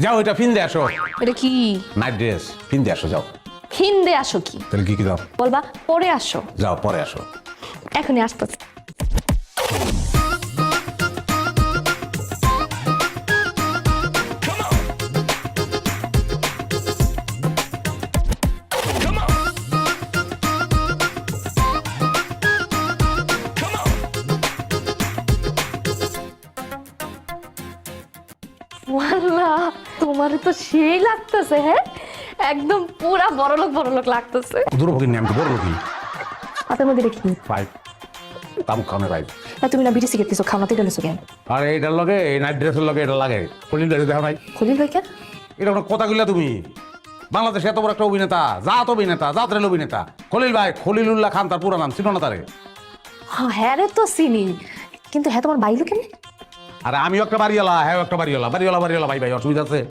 যাও এটা ফিন দিয়ে আসো। এটা কি? নাইট ড্রেস ফিন দিয়ে আসো, যাও। হিন্দে আসো কি? তাহলে কি কি দাও? বলবা পরে আসো। যাও পরে আসো। এখনই আসতেছে। ওয়াল্লাহ, তোমার তো সেই লাগতেছে। হ্যাঁ, একদম পুরা বড়লোক লাগতেছে। দুর্ভোগী নিয়ে আমি তো বড় কি হাতের মধ্যে রেখে পাইপ তামুক খামে পাইপ। তুমি না বিড়ি সিগারেট দিছো, খাওয়াতে গেলেছো কেন? আর এইটার লগে এই নাইট ড্রেসের লগে এটা লাগে খলিল ভাই দেখো নাই? খলিল ভাই কেন? এটা কোনো কথা কইলা তুমি? বাংলাদেশে এত বড় একটা অভিনেতা, জাত অভিনেতা, জাতরেল অভিনেতা খলিল ভাই, খলিলুল্লাহ খান তার পুরো নাম, চিনো না তারে? হ্যাঁ রে, তো চিনি, কিন্তু হ্যাঁ তোমার বাইলো কেন? আরে আমিও একটা বাড়িওয়ালা, হ্যাঁ একটা বাড়িওয়ালা, বাড়িওয়ালা বাড়িওয়ালা ভাই ভাই, অসুবিধা আছে?